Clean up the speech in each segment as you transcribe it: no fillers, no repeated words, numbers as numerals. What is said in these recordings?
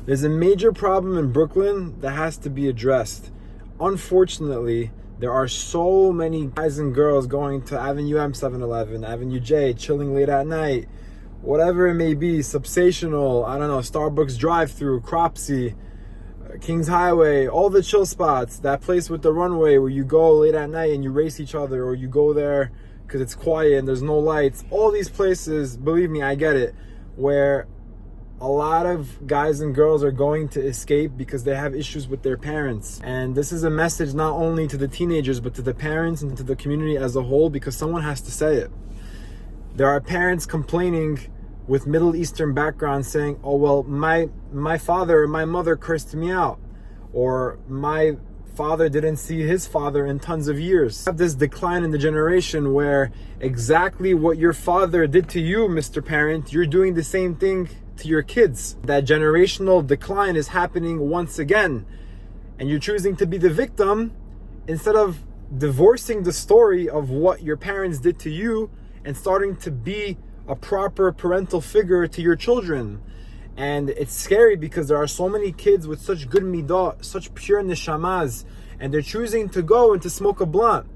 There's a major problem in Brooklyn that has to be addressed. Unfortunately, there are so many guys and girls going to Avenue M 7-Eleven, Avenue J, chilling late at night, whatever it may be, Subsational, I don't know, Starbucks drive-thru, Cropsey, Kings Highway, all the chill spots, that place with the runway where you go late at night and you race each other, or you go there because it's quiet and there's no lights. All these places, believe me, I get it, where a lot of guys and girls are going to escape because they have issues with their parents. And this is a message not only to the teenagers, but to the parents and to the community as a whole, because someone has to say it. There are parents complaining with Middle Eastern background saying, oh, well, my father or my mother cursed me out, or my father didn't see his father in tons of years. We have this decline in the generation where exactly what your father did to you, Mr. Parent, you're doing the same thing to your kids. That generational decline is happening once again, and you're choosing to be the victim instead of divorcing the story of what your parents did to you and starting to be a proper parental figure to your children. And it's scary because there are so many kids with such good midah, such pure neshamas, and they're choosing to go and to smoke a blunt,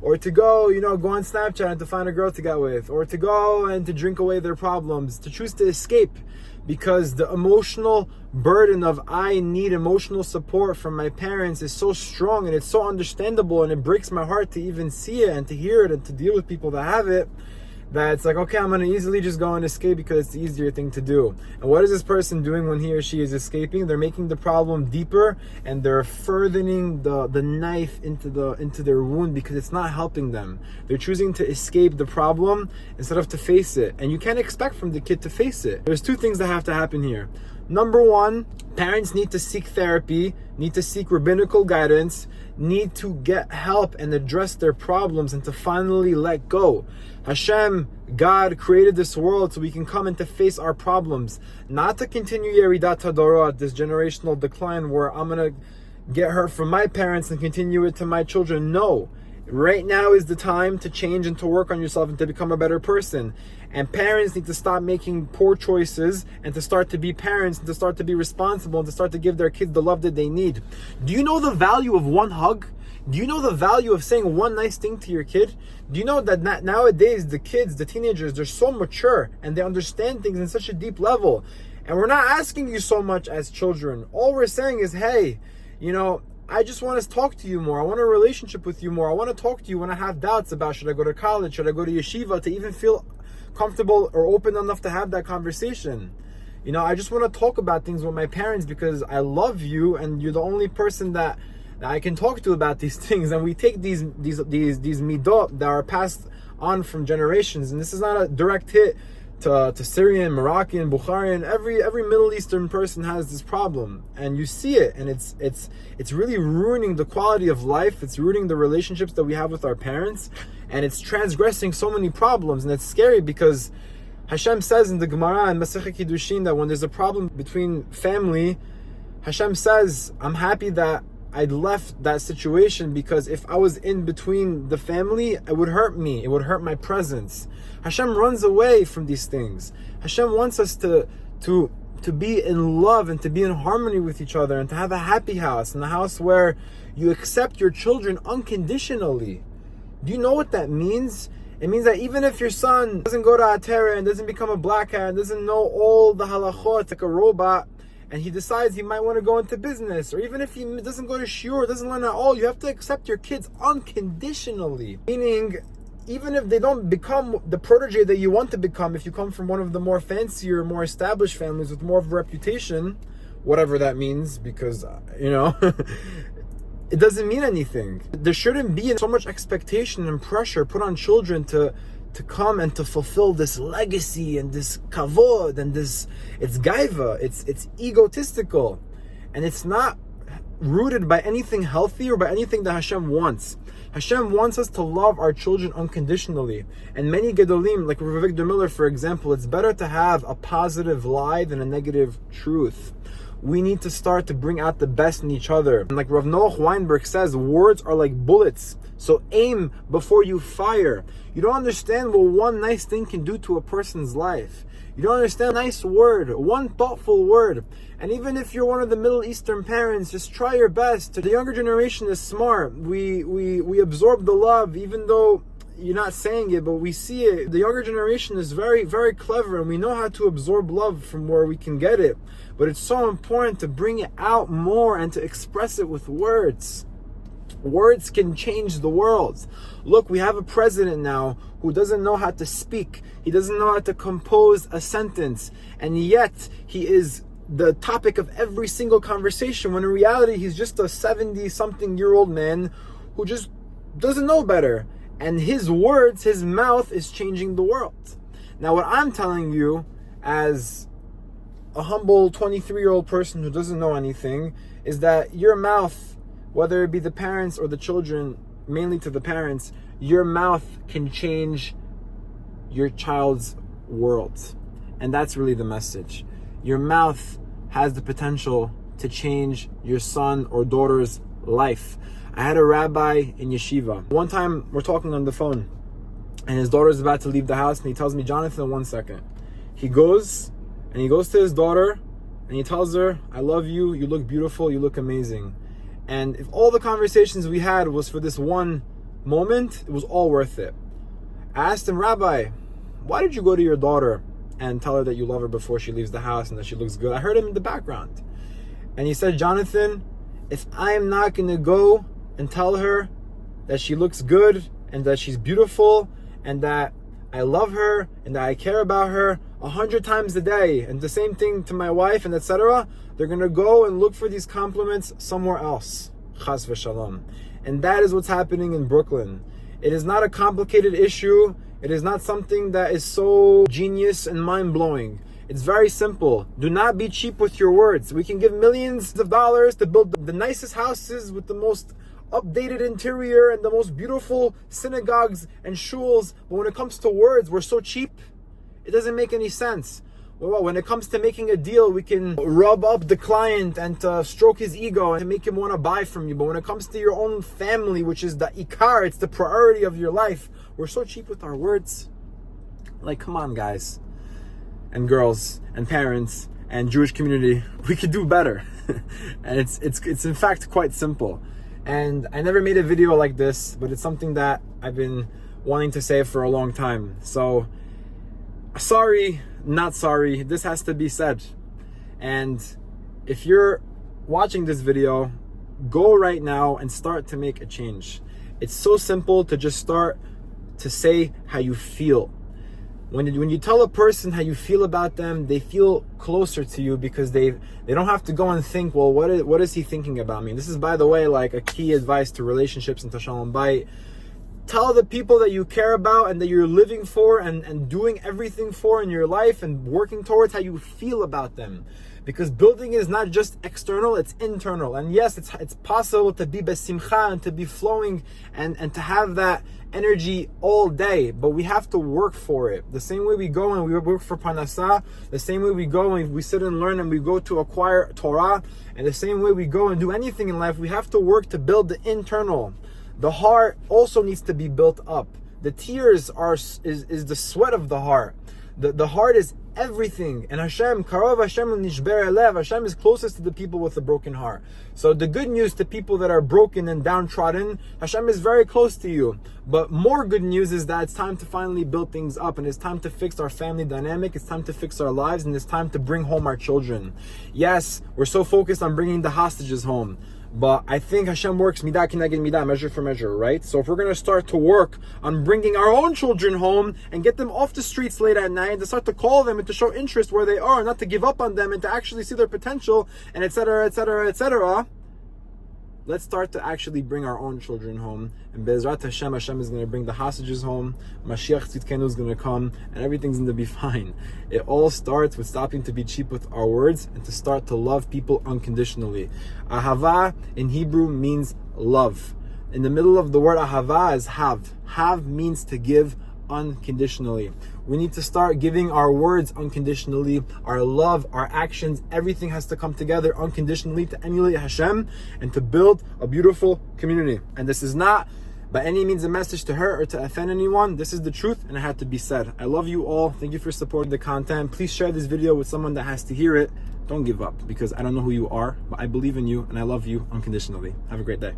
or to go, go on Snapchat and to find a girl to get with, or to go and to drink away their problems, to choose to escape, because the emotional burden of I need emotional support from my parents is so strong, and it's so understandable, and it breaks my heart to even see it and to hear it and to deal with people that have it, that it's like, okay, I'm going to easily just go and escape because it's the easier thing to do. And what is this person doing when he or she is escaping? They're making the problem deeper, and they're furthering the knife into their wound because it's not helping them. They're choosing to escape the problem instead of to face it. And you can't expect from the kid to face it. There's two things that have to happen here. Number one, parents need to seek therapy, need to seek rabbinical guidance, need to get help and address their problems and to finally let go. Hashem, God, created this world so we can come and to face our problems, not to continue Yeridat Hadorot, this generational decline where I'm going to get hurt from my parents and continue it to my children. No. Right now is the time to change and to work on yourself and to become a better person. And parents need to stop making poor choices and to start to be parents and to start to be responsible and to start to give their kids the love that they need. Do you know the value of one hug? Do you know the value of saying one nice thing to your kid? Do you know that nowadays the kids, the teenagers, they're so mature and they understand things in such a deep level. And we're not asking you so much as children. All we're saying is, hey, I just want to talk to you more. I want a relationship with you more. I want to talk to you when I have doubts about should I go to college, should I go to yeshiva, to even feel comfortable or open enough to have that conversation. I just want to talk about things with my parents because I love you and you're the only person that I can talk to about these things. And we take these midot that are passed on from generations, and this is not a direct hit to Syrian, Moroccan, Bukharian. Every Middle Eastern person has this problem, and you see it, and it's really ruining the quality of life. It's ruining the relationships that we have with our parents, and it's transgressing so many problems. And it's scary because Hashem says in the Gemara in Masechet Kiddushin that when there's a problem between family, Hashem says, I'm happy that I left that situation, because if I was in between the family, it would hurt me. It would hurt my presence. Hashem runs away from these things. Hashem wants us to be in love and to be in harmony with each other and to have a happy house, and a house where you accept your children unconditionally. Do you know what that means? It means that even if your son doesn't go to Atera and doesn't become a black hat and doesn't know all the halachot like a robot, and he decides he might want to go into business, or even if he doesn't go to shiur, doesn't learn at all, you have to accept your kids unconditionally. Meaning, even if they don't become the protege that you want to become, if you come from one of the more fancier, more established families with more of a reputation, whatever that means, because, it doesn't mean anything. There shouldn't be so much expectation and pressure put on children to come and to fulfill this legacy and this kavod and this, it's gaiva, it's egotistical, and it's not rooted by anything healthy or by anything that Hashem wants. Hashem wants us to love our children unconditionally. And many Gedolim, like Rav Victor Miller, for example, it's better to have a positive lie than a negative truth. We need to start to bring out the best in each other. And like Rav Noach Weinberg says, words are like bullets. So aim before you fire. You don't understand what one nice thing can do to a person's life. You don't understand a nice word, one thoughtful word. And even if you're one of the Middle Eastern parents, just try your best. The younger generation is smart. We absorb the love, even though you're not saying it, but we see it. The younger generation is very, very clever, and we know how to absorb love from where we can get it. But it's so important to bring it out more and to express it with words. Words can change the world. Look, we have a president now who doesn't know how to speak. He doesn't know how to compose a sentence. And yet, he is the topic of every single conversation, when in reality, he's just a 70-something-year-old man who just doesn't know better. And his words, his mouth is changing the world. Now, what I'm telling you as a humble 23-year-old person who doesn't know anything is that your mouth, whether it be the parents or the children, mainly to the parents, your mouth can change your child's world. And that's really the message. Your mouth has the potential to change your son or daughter's life. I had a rabbi in yeshiva. One time we're talking on the phone and his daughter's about to leave the house and he tells me, Jonathan, 1 second. He goes to his daughter and he tells her, I love you, you look beautiful, you look amazing. And if all the conversations we had was for this one moment, it was all worth it. I asked him, Rabbi, why did you go to your daughter and tell her that you love her before she leaves the house and that she looks good? I heard him in the background. And he said, Jonathan, if I'm not going to go and tell her that she looks good and that she's beautiful and that I love her and that I care about her 100 times a day, and the same thing to my wife and etc., they're going to go and look for these compliments somewhere else. Chas v'shalom. And that is what's happening in Brooklyn. It is not a complicated issue. It is not something that is so genius and mind-blowing. It's very simple. Do not be cheap with your words. We can give millions of dollars to build the nicest houses with the most updated interior and the most beautiful synagogues and shuls. But when it comes to words, we're so cheap. It doesn't make any sense. Well, when it comes to making a deal, we can rub up the client and to stroke his ego and make him want to buy from you. But when it comes to your own family, which is the ikar, it's the priority of your life, we're so cheap with our words. Like, come on, guys and girls and parents and Jewish community, we could do better. And it's in fact quite simple. And I never made a video like this, but it's something that I've been wanting to say for a long time. So, sorry, not sorry, this has to be said. And if you're watching this video, go right now and start to make a change. It's so simple to just start to say how you feel. When you tell a person how you feel about them, they feel closer to you because they don't have to go and think, well, what is he thinking about me? This is, by the way, like a key advice to relationships and to Shalom Bayit. Tell the people that you care about and that you're living for and doing everything for in your life and working towards how you feel about them. Because building is not just external, it's internal. And yes, it's possible to be besimcha and to be flowing and to have that energy all day, but we have to work for it. The same way we go and we work for Parnasah, the same way we go and we sit and learn and we go to acquire Torah, and the same way we go and do anything in life, we have to work to build the internal. The heart also needs to be built up. The tears is the sweat of the heart. The heart is everything. And Hashem, Karov Hashem Nishber Elev, Hashem is closest to the people with a broken heart. So the good news to people that are broken and downtrodden, Hashem is very close to you. But more good news is that it's time to finally build things up, and it's time to fix our family dynamic, it's time to fix our lives, and it's time to bring home our children. Yes, we're so focused on bringing the hostages home, but I think Hashem works midah kineged midah, measure for measure, right? So if we're going to start to work on bringing our own children home and get them off the streets late at night, and to start to call them and to show interest where they are, not to give up on them and to actually see their potential, and etc., etc., etc., let's start to actually bring our own children home. And Be'ezrat Hashem, Hashem is going to bring the hostages home. Mashiach Tzidkenu is going to come, and everything's going to be fine. It all starts with stopping to be cheap with our words and to start to love people unconditionally. Ahava in Hebrew means love. In the middle of the word ahava is have. Have means to give unconditionally. We need to start giving our words unconditionally, our love, our actions, everything has to come together unconditionally to emulate Hashem and to build a beautiful community. And this is not by any means a message to her or to offend anyone. This is the truth and it had to be said. I love you all. Thank you for supporting the content. Please share this video with someone that has to hear it. Don't give up, because I don't know who you are, but I believe in you and I love you unconditionally. Have a great day.